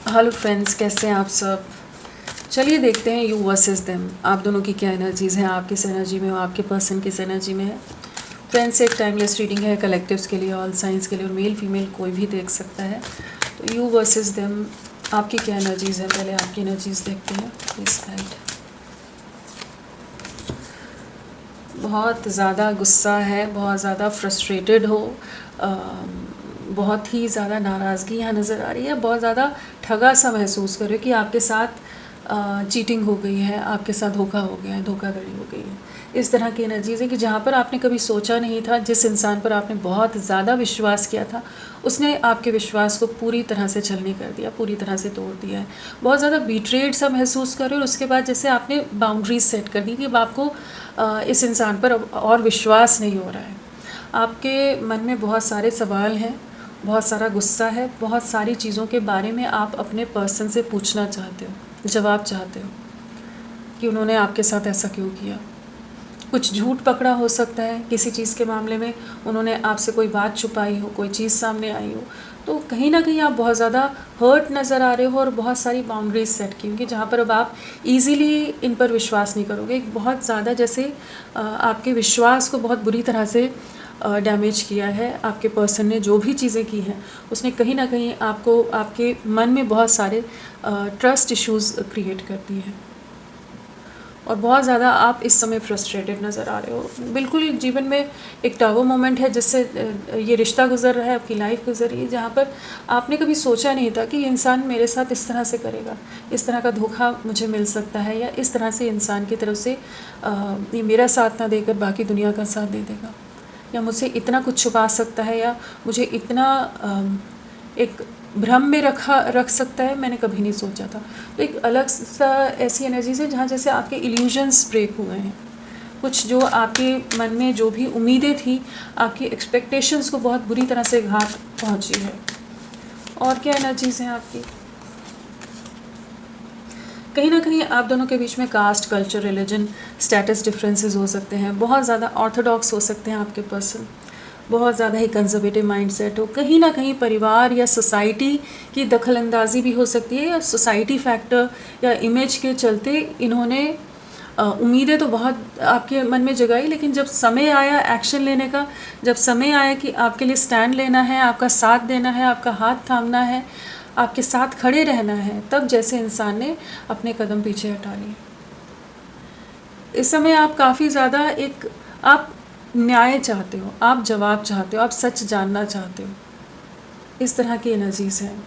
Hello friends, कैसे हैं आप सब। चलिए देखते हैं यू वर्सेस देम, आप दोनों की क्या एनर्जीज़ हैं, आप किस एनर्जी में हो, आपके पर्सन किस एनर्जी में है। फ्रेंड्स, एक टाइमलेस रीडिंग है कलेक्टिव्स के लिए, ऑल साइंस के लिए, और मेल फीमेल कोई भी देख सकता है। तो यू वर्सेस देम, आपकी क्या एनर्जीज़ है, पहले आपकी एनर्जीज़ देखते हैं। Please guide. बहुत ज़्यादा गुस्सा है, बहुत ज़्यादा फ्रस्ट्रेटेड हो, बहुत ही ज़्यादा नाराज़गी यहाँ नज़र आ रही है, बहुत ज़्यादा ठगा सा महसूस कर रहे हो कि आपके साथ चीटिंग हो गई है, आपके साथ धोखा हो गया है, धोखाधड़ी हो गई है। इस तरह की एनर्जीज़ है कि जहाँ पर आपने कभी सोचा नहीं था, जिस इंसान पर आपने बहुत ज़्यादा विश्वास किया था, उसने आपके विश्वास को पूरी तरह से छलनी कर दिया, पूरी तरह से तोड़ दिया है। बहुत ज़्यादा बीट्रेड सा महसूस कर रहे हो, और उसके बाद जैसे आपने बाउंड्रीज सेट कर दी कि अब आपको इस इंसान पर अब और विश्वास नहीं हो रहा है। आपके मन में बहुत सारे सवाल हैं, बहुत सारा गुस्सा है, बहुत सारी चीज़ों के बारे में आप अपने पर्सन से पूछना चाहते हो, जवाब चाहते हो कि उन्होंने आपके साथ ऐसा क्यों किया। कुछ झूठ पकड़ा हो सकता है, किसी चीज़ के मामले में उन्होंने आपसे कोई बात छुपाई हो, कोई चीज़ सामने आई हो, तो कहीं ना कहीं आप बहुत ज़्यादा हर्ट नज़र आ रहे हो, और बहुत सारी बाउंड्रीज सेट की होंगी जहाँ पर अब आप इजीली इन पर विश्वास नहीं करोगे। एक बहुत ज़्यादा जैसे आपके विश्वास को बहुत बुरी तरह से डैमेज किया है आपके पर्सन ने, जो भी चीज़ें की हैं उसने कहीं ना कहीं आपको, आपके मन में बहुत सारे ट्रस्ट इश्यूज़ क्रिएट कर दिए हैं, और बहुत ज़्यादा आप इस समय फ्रस्ट्रेटेड नज़र आ रहे हो। बिल्कुल जीवन में एक टर्बो मोमेंट है जिससे ये रिश्ता गुजर रहा है, आपकी लाइफ गुजर रही है, जहाँ पर आपने कभी सोचा नहीं था कि ये इंसान मेरे साथ इस तरह से करेगा, इस तरह का धोखा मुझे मिल सकता है, या इस तरह से इंसान की तरफ से ये मेरा साथ ना देकर बाकी दुनिया का साथ दे देगा, या मुझसे इतना कुछ छुपा सकता है, या मुझे इतना एक भ्रम में रख सकता है, मैंने कभी नहीं सोचा था। तो एक अलग सा ऐसी एनर्जीज है जहाँ जैसे आपके इल्यूजन्स ब्रेक हुए हैं, कुछ जो आपके मन में जो भी उम्मीदें थी, आपकी एक्सपेक्टेशंस को बहुत बुरी तरह से घात पहुँची है। और क्या एनर्जीज हैं आपकी। कहीं ना कहीं आप दोनों के बीच में caste, culture, religion, status differences हो सकते हैं। बहुत ज़्यादा ऑर्थोडॉक्स हो सकते हैं आपके पर्सन, बहुत ज़्यादा ही कंजर्वेटिव माइंडसेट हो। कहीं ना कहीं परिवार या सोसाइटी की दखलंदाजी भी हो सकती है, या सोसाइटी फैक्टर या इमेज के चलते इन्होंने उम्मीदें तो बहुत आपके मन में जगाई, लेकिन जब समय आया एक्शन लेने का, जब समय आया कि आपके लिए स्टैंड लेना है, आपका साथ देना है, आपका हाथ थामना है, आपके साथ खड़े रहना है, तब जैसे इंसान ने अपने कदम पीछे हटा लिए। इस समय आप काफ़ी ज़्यादा एक, आप न्याय चाहते हो, आप जवाब चाहते हो, आप सच जानना चाहते हो। इस तरह की एनर्जीज हैं।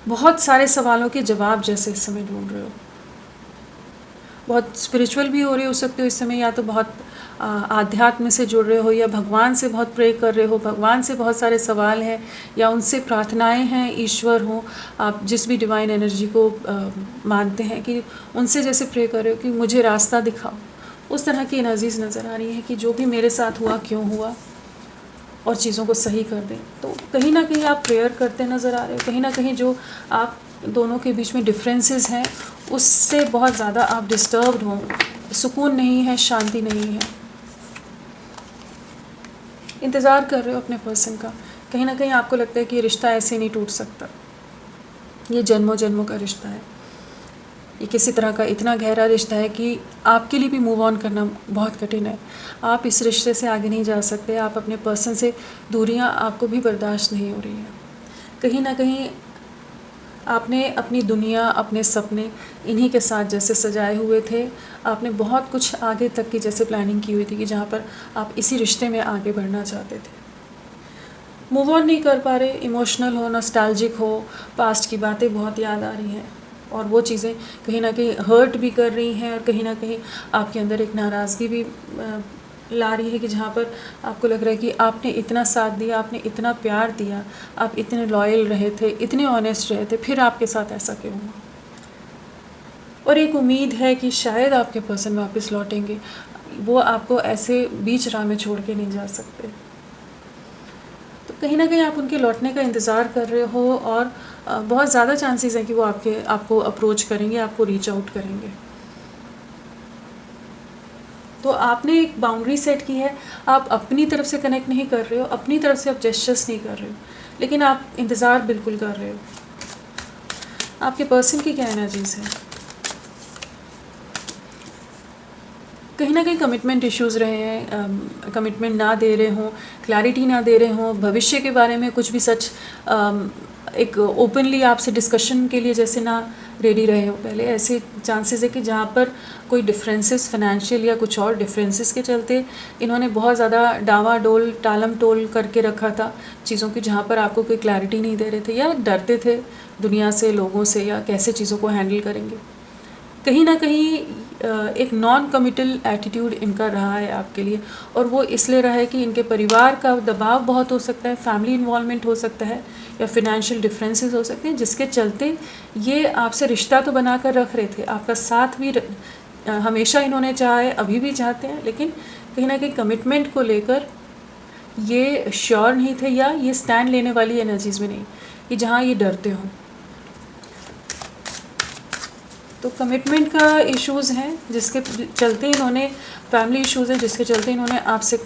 बहुत सारे सवालों के जवाब जैसे इस समय ढूंढ रहे हो। बहुत स्पिरिचुअल भी हो रहे हो सकते हो इस समय, या तो बहुत आध्यात्म से जुड़ रहे हो, या भगवान से बहुत प्रे कर रहे हो, भगवान से बहुत सारे सवाल हैं, या उनसे प्रार्थनाएं हैं, ईश्वर हो, आप जिस भी डिवाइन एनर्जी को मानते हैं, कि उनसे जैसे प्रे कर रहे हो कि मुझे रास्ता दिखाओ। उस तरह की एनर्जीज नज़र आ रही है कि जो भी मेरे साथ हुआ क्यों हुआ, और चीज़ों को सही कर दें। तो कहीं ना कहीं आप प्रेयर करते नज़र आ रहे हो। कहीं ना कहीं जो आप दोनों के बीच में डिफरेंसेस हैं उससे बहुत ज़्यादा आप डिस्टर्ब्ड हो, सुकून नहीं है, शांति नहीं है, इंतज़ार कर रहे हो अपने पर्सन का। कहीं ना कहीं आपको लगता है कि ये रिश्ता ऐसे नहीं टूट सकता, ये जन्मों जन्मों का रिश्ता है, ये किसी तरह का इतना गहरा रिश्ता है कि आपके लिए भी मूव ऑन करना बहुत कठिन है। आप इस रिश्ते से आगे नहीं जा सकते, आप अपने पर्सन से दूरियां आपको भी बर्दाश्त नहीं हो रही हैं। कहीं ना कहीं आपने अपनी दुनिया, अपने सपने इन्हीं के साथ जैसे सजाए हुए थे। आपने बहुत कुछ आगे तक की जैसे प्लानिंग की हुई थी कि जहाँ पर आप इसी रिश्ते में आगे बढ़ना चाहते थे। मूव ऑन नहीं कर पा रहे, इमोशनल हो, नॉस्टैल्जिक हो, पास्ट की बातें बहुत याद आ रही हैं, और वो चीज़ें कहीं ना कहीं हर्ट भी कर रही हैं, और कहीं ना कहीं आपके अंदर एक नाराज़गी भी ला रही है कि जहाँ पर आपको लग रहा है कि आपने इतना साथ दिया, आपने इतना प्यार दिया, आप इतने लॉयल रहे थे, इतने ऑनेस्ट रहे थे, फिर आपके साथ ऐसा क्यों हुआ। और एक उम्मीद है कि शायद आपके पर्सन वापस लौटेंगे, वो आपको ऐसे बीच राह में छोड़ के नहीं जा सकते। तो कहीं ना कहीं आप उनके लौटने का इंतज़ार कर रहे हो, और बहुत ज़्यादा चांसेस हैं कि वो आपको अप्रोच करेंगे, आपको रीच आउट करेंगे। तो आपने एक बाउंड्री सेट की है, आप अपनी तरफ से कनेक्ट नहीं कर रहे हो, अपनी तरफ से आप जेस्चर्स नहीं कर रहे हो, लेकिन आप इंतज़ार बिल्कुल कर रहे हो। आपके पर्सन की क्या एनर्जीज़ है? कहीं ना कहीं कमिटमेंट इश्यूज़ रहे हैं, कमिटमेंट ना दे रहे हों, क्लैरिटी ना दे रहे हों, भविष्य के बारे में कुछ भी सच एक ओपनली आपसे डिस्कशन के लिए जैसे ना रेडी रहे हो पहले। ऐसे चांसेस है कि जहाँ पर कोई डिफरेंसेस फाइनेंशियल या कुछ और डिफरेंसेस के चलते इन्होंने बहुत ज़्यादा डावाडोल टालम टोल करके रखा था चीज़ों की, जहाँ पर आपको कोई क्लैरिटी नहीं दे रहे थे या डरते थे दुनिया से, लोगों से, या कैसे चीज़ों को हैंडल करेंगे। कहीं ना कहीं एक नॉन कमिटल एटीट्यूड इनका रहा है आपके लिए, और वो इसलिए रहा है कि इनके परिवार का दबाव बहुत हो सकता है, फैमिली इन्वॉल्वमेंट हो सकता है, या फिनेंशियल डिफरेंसेस हो सकते हैं, जिसके चलते ये आपसे रिश्ता तो बना कर रख रहे थे, आपका साथ भी हमेशा इन्होंने चाहा है, अभी भी चाहते हैं, लेकिन कहीं ना कहीं कमिटमेंट को लेकर ये श्योर नहीं थे, या ये स्टैंड लेने वाली एनर्जीज़ में नहीं कि जहाँ ये डरते हों। तो कमिटमेंट का इश्यूज़ हैं जिसके चलते इन्होंने, फैमिली इश्यूज़ है जिसके चलते इन्होंने आपसे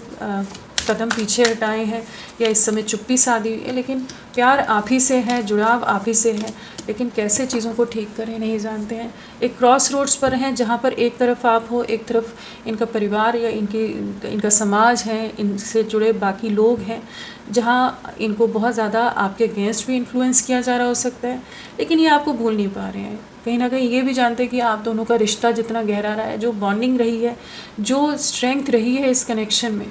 कदम पीछे हटाए हैं, या इस समय चुप्पी साधी हुई है। लेकिन प्यार आप ही से है, जुड़ाव आप ही से है, लेकिन कैसे चीज़ों को ठीक करें नहीं जानते हैं। एक क्रॉस रोड्स पर हैं जहाँ पर एक तरफ आप हो, एक तरफ इनका परिवार या इनका समाज है, इनसे जुड़े बाकी लोग हैं, जहाँ इनको बहुत ज़्यादा आपके अगेंस्ट भी इन्फ्लुएंस किया जा रहा हो सकता है, लेकिन ये आपको भूल नहीं पा रहे हैं। कहीं ना कहीं ये भी जानते हैं कि आप दोनों का रिश्ता जितना गहरा रहा है, जो बॉन्डिंग रही है, जो स्ट्रेंथ रही है इस कनेक्शन में,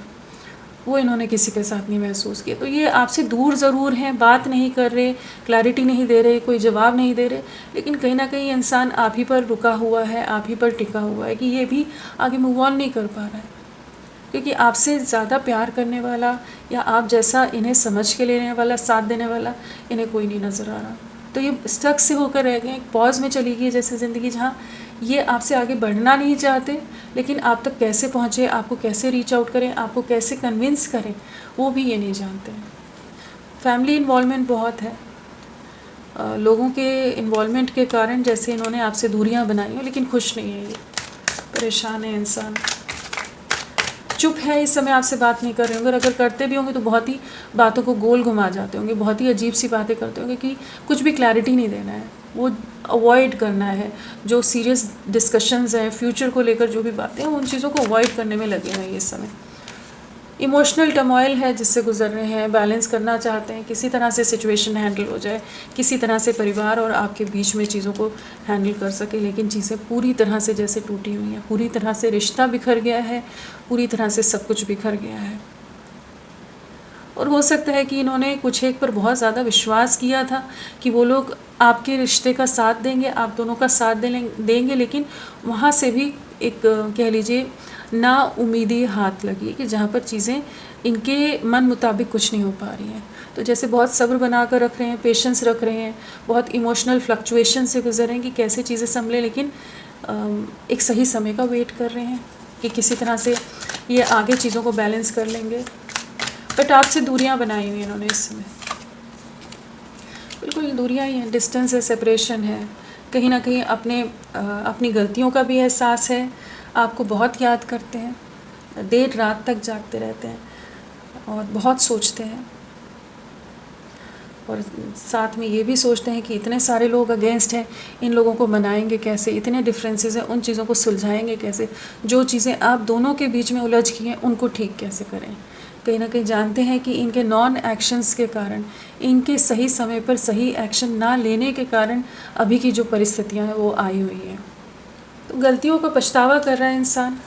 वो इन्होंने किसी के साथ नहीं महसूस किया। तो ये आपसे दूर ज़रूर हैं, बात नहीं कर रहे, क्लैरिटी नहीं दे रहे, कोई जवाब नहीं दे रहे, लेकिन कहीं ना कहीं इंसान आप ही पर रुका हुआ है, आप ही पर टिका हुआ है कि ये भी आगे मूव ऑन नहीं कर पा रहा है, क्योंकि आपसे ज़्यादा प्यार करने वाला या आप जैसा इन्हें समझ के लेने वाला, साथ देने वाला इन्हें कोई नहीं नज़र आ रहा। तो ये स्टक से होकर रह गए, एक पॉज में चली गई जैसे ज़िंदगी, जहाँ ये आपसे आगे बढ़ना नहीं चाहते, लेकिन आप तक कैसे पहुँचे, आपको कैसे रीच आउट करें, आपको कैसे कन्विंस करें, वो भी ये नहीं जानते हैं। फैमिली इन्वॉल्वमेंट बहुत है, लोगों के इन्वॉल्वमेंट के कारण जैसे इन्होंने आपसे दूरियां बनाई हो, लेकिन खुश नहीं है, ये परेशान है इंसान, चुप है इस समय, आपसे बात नहीं कर रहे होंगे, अगर करते भी होंगे तो बहुत ही बातों को गोल घुमा जाते होंगे, बहुत ही अजीब सी बातें करते होंगे कि कुछ भी क्लैरिटी नहीं देना है, वो अवॉइड करना है। जो सीरियस डिस्कशंस हैं फ्यूचर को लेकर, जो भी बातें हैं, उन चीज़ों को अवॉइड करने में लगे हुए हैं इस समय। इमोशनल टर्मोइल है जिससे गुजर रहे हैं, बैलेंस करना चाहते हैं, किसी तरह से सिचुएशन हैंडल हो जाए, किसी तरह से परिवार और आपके बीच में चीज़ों को हैंडल कर सके, लेकिन चीज़ें पूरी तरह से जैसे टूटी हुई हैं, पूरी तरह से रिश्ता बिखर गया है, पूरी तरह से सब कुछ बिखर गया है। और हो सकता है कि इन्होंने कुछ एक पर बहुत ज़्यादा विश्वास किया था कि वो लोग आपके रिश्ते का साथ देंगे, आप दोनों का साथ देंगे, लेकिन वहाँ से भी एक कह लीजिए ना उम्मीदी हाथ लगी कि जहाँ पर चीज़ें इनके मन मुताबिक कुछ नहीं हो पा रही हैं। तो जैसे बहुत सब्र बना कर रख रहे हैं, पेशेंस रख रहे हैं, बहुत इमोशनल फ्लक्चुएशन से गुजर रहे हैं कि कैसे चीज़ें संभलें, लेकिन एक सही समय का वेट कर रहे हैं कि किसी तरह से ये आगे चीज़ों को बैलेंस कर लेंगे। बट आपसे दूरियां बनाई हुई इन्होंने इस समय, बिल्कुल दूरियां ही हैं, डिस्टेंस है, सेपरेशन है, कहीं ना कहीं अपनी गलतियों का भी एहसास है, आपको बहुत याद करते हैं, देर रात तक जागते रहते हैं और बहुत सोचते हैं, और साथ में ये भी सोचते हैं कि इतने सारे लोग अगेंस्ट हैं, इन लोगों को मनाएंगे कैसे, इतने डिफरेंसेस हैं, उन चीज़ों को सुलझाएंगे कैसे, जो चीज़ें आप दोनों के बीच में उलझ गई हैं उनको ठीक कैसे करें। कहीं ना कहीं जानते हैं कि इनके नॉन एक्शंस के कारण, इनके सही समय पर सही एक्शन ना लेने के कारण अभी की जो परिस्थितियां हैं वो आई हुई हैं। तो गलतियों का पछतावा कर रहा है इंसान,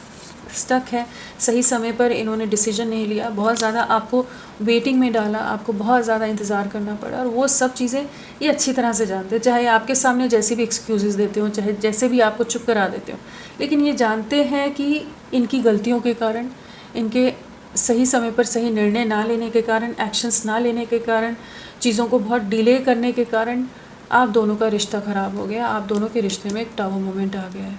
स्टक है, सही समय पर इन्होंने डिसीजन नहीं लिया, बहुत ज़्यादा आपको वेटिंग में डाला, आपको बहुत ज़्यादा इंतज़ार करना पड़ा, और वो सब चीज़ें ये अच्छी तरह से जानते हैं, चाहे आपके सामने जैसे भी एक्सक्यूज़ेस देते हो, चाहे जैसे भी आपको चुप करा देते हो, लेकिन ये जानते हैं कि इनकी गलतियों के कारण, इनके सही समय पर सही निर्णय ना लेने के कारण, एक्शंस ना लेने के कारण, चीज़ों को बहुत डिले करने के कारण आप दोनों का रिश्ता ख़राब हो गया, आप दोनों के रिश्ते में एक टावर मोमेंट आ गया है,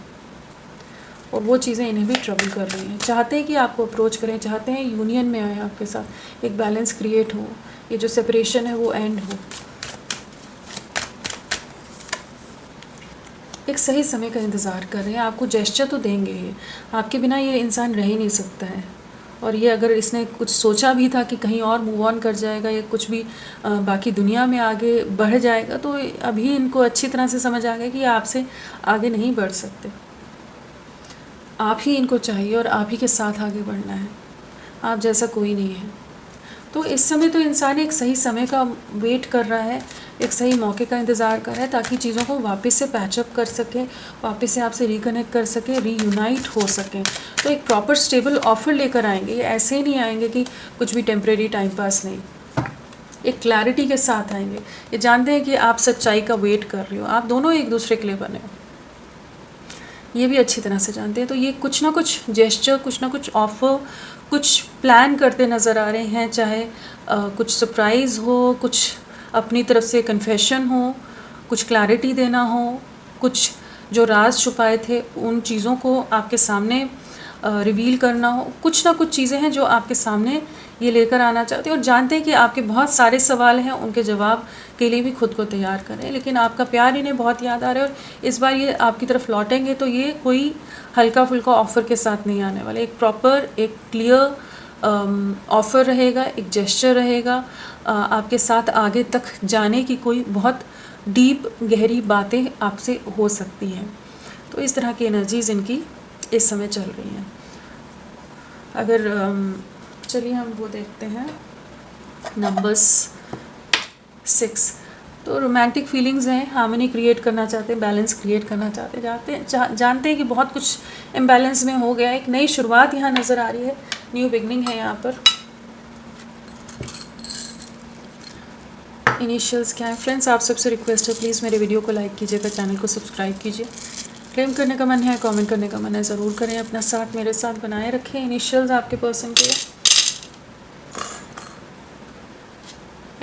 और वो चीज़ें इन्हें भी ट्रबल कर रही हैं। चाहते हैं कि आपको अप्रोच करें, चाहते हैं यूनियन में आए आपके साथ, एक बैलेंस क्रिएट हो, ये जो सेपरेशन है वो एंड हो, एक सही समय का इंतज़ार कर रहे हैं, आपको जेस्चर तो देंगे ही, आपके बिना ये इंसान रह ही नहीं सकता है, और ये अगर इसने कुछ सोचा भी था कि कहीं और मूव ऑन कर जाएगा या कुछ भी बाकी दुनिया में आगे बढ़ जाएगा, तो अभी इनको अच्छी तरह से समझ आ गया कि आपसे आगे नहीं बढ़ सकते। आप ही इनको चाहिए और आप ही के साथ आगे बढ़ना है, आप जैसा कोई नहीं है। तो इस समय तो इंसान एक सही समय का वेट कर रहा है, एक सही मौके का इंतज़ार कर रहा है, ताकि चीज़ों को वापस से पैचअप कर सके, वापस से आपसे रिकनेक्ट कर सके, रीयूनाइट हो सके। तो एक प्रॉपर स्टेबल ऑफ़र लेकर आएंगे। ये ऐसे ही नहीं आएंगे कि कुछ भी टेम्परेरी टाइम पास नहीं, एक क्लैरिटी के साथ आएंगे। ये जानते हैं कि आप सच्चाई का वेट कर रहे हो, आप दोनों एक दूसरे के लिए बने हो, ये भी अच्छी तरह से जानते हैं। तो ये कुछ ना कुछ जेस्चर, कुछ ना कुछ ऑफ़र, कुछ प्लान करते नज़र आ रहे हैं, चाहे कुछ सरप्राइज़ हो, कुछ अपनी तरफ से कन्फेशन हो, कुछ क्लैरिटी देना हो, कुछ जो राज छुपाए थे उन चीज़ों को आपके सामने रिवील करना हो। कुछ ना कुछ चीज़ें हैं जो आपके सामने ये लेकर आना चाहते हैं, और जानते हैं कि आपके बहुत सारे सवाल हैं, उनके जवाब के लिए भी खुद को तैयार करें। लेकिन आपका प्यार इन्हें बहुत याद आ रहा है, और इस बार ये आपकी तरफ लौटेंगे तो ये कोई हल्का फुल्का ऑफ़र के साथ नहीं आने वाले। एक प्रॉपर, एक क्लियर ऑफ़र रहेगा, एक जेस्चर रहेगा, आपके साथ आगे तक जाने की कोई बहुत डीप गहरी बातें आपसे हो सकती हैं। तो इस तरह की एनर्जीज़ इनकी इस समय चल रही हैं। अगर चलिए हम वो देखते हैं नंबर्स 6। तो रोमांटिक फीलिंग्स हैं, हार्मनी क्रिएट करना चाहते हैं, बैलेंस क्रिएट करना जानते हैं कि बहुत कुछ इम्बैलेंस में हो गया है। एक नई शुरुआत यहाँ नज़र आ रही है, न्यू बिगनिंग है यहाँ पर। इनिशियल्स क्या है फ्रेंड्स? आप सबसे रिक्वेस्ट है, प्लीज़ मेरे वीडियो को लाइक कीजिएगा, चैनल को सब्सक्राइब कीजिए। क्लेम करने का मन है, कमेंट करने का मन है, ज़रूर करें। अपना साथ मेरे साथ बनाए रखें। इनिशियल्स आपके पर्सन के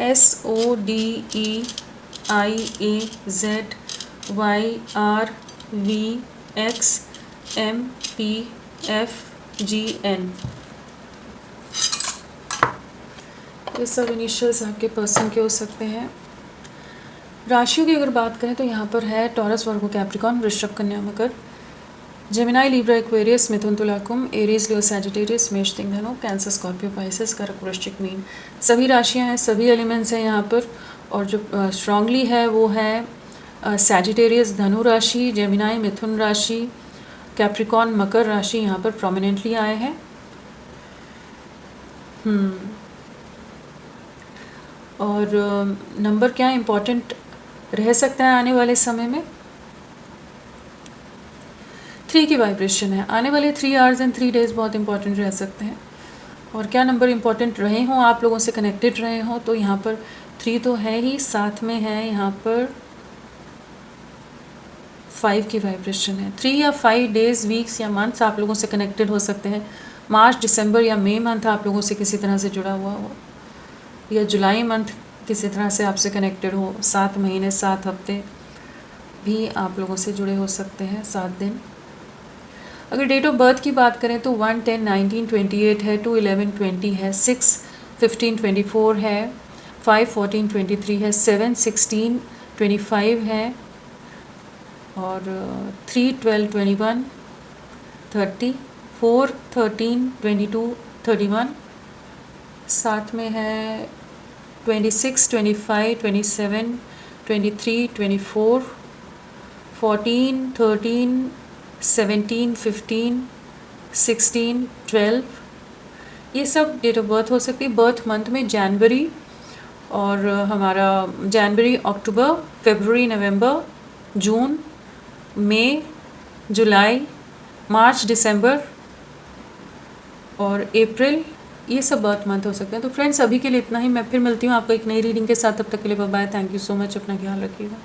SODEIEZYRVXMPFGN, ये सब इनिशियल्स आपके पर्सन के हो सकते हैं। राशियों की अगर बात करें तो यहाँ पर है टॉरस, वर्गो, कैप्रिकॉर्न, वृश्चिक, कन्या, मकर, जेमिनाई, लिब्रा, एक्वेरियस, मिथुन, तुला, कुंभ, एरीज, लियो, सैजिटेरियस, मेष, सिंह, धनु, कैंसर, स्कॉर्पियो, पाइसेस, कर्क, वृश्चिक, मीन। सभी राशियाँ हैं, सभी एलिमेंट्स हैं यहाँ पर। और जो स्ट्रांगली है वो है सैजिटेरियस, धनु राशि, जेमिनाई, मिथुन राशि, कैप्रिकॉर्न, मकर राशि यहाँ पर प्रोमिनेंटली आए हैं। और नंबर क्या इम्पॉर्टेंट रह सकता है आने वाले समय में? 3 की वाइब्रेशन है। आने वाले 3 आवर्स एंड 3 डेज़ बहुत इंपॉर्टेंट रह सकते हैं। और क्या नंबर इंपॉर्टेंट रहे हों, आप लोगों से कनेक्टेड रहे हों, तो यहाँ पर 3 तो है ही, साथ में है यहाँ पर 5 की वाइब्रेशन है। 3 या 5 डेज़, वीक्स या मंथ्स आप लोगों से कनेक्टेड हो सकते हैं। मार्च, दिसंबर या मई मंथ आप लोगों से किसी तरह से जुड़ा हुआ हो, या जुलाई मंथ किसी तरह से आपसे कनेक्टेड हो। 7 महीने 7 हफ्ते भी आप लोगों से जुड़े हो सकते हैं, 7 दिन। अगर डेट ऑफ बर्थ की बात करें तो 1-10-19-28 है, 2-11-20 है, 6-15-24 है, 5-14-23 है, 7-16-25 है, और 3-12-21, 30, 4-13-22-31, साथ में है 26, 25, 27, 23, 24, 14, 13, 17, 15, 16, 12, ये सब डेट ऑफ बर्थ हो सकती है। बर्थ मंथ में जनवरी, और हमारा जनवरी, अक्टूबर, फरवरी, नवंबर, जून, मई, जुलाई, मार्च, दिसंबर और अप्रैल, ये सब बर्थ मंथ हो सकते हैं। तो फ्रेंड्स, अभी के लिए इतना ही। मैं फिर मिलती हूँ आपको एक नई रीडिंग के साथ। तब तक के लिए bye bye. Thank you so much. अपना ख्याल रखिएगा।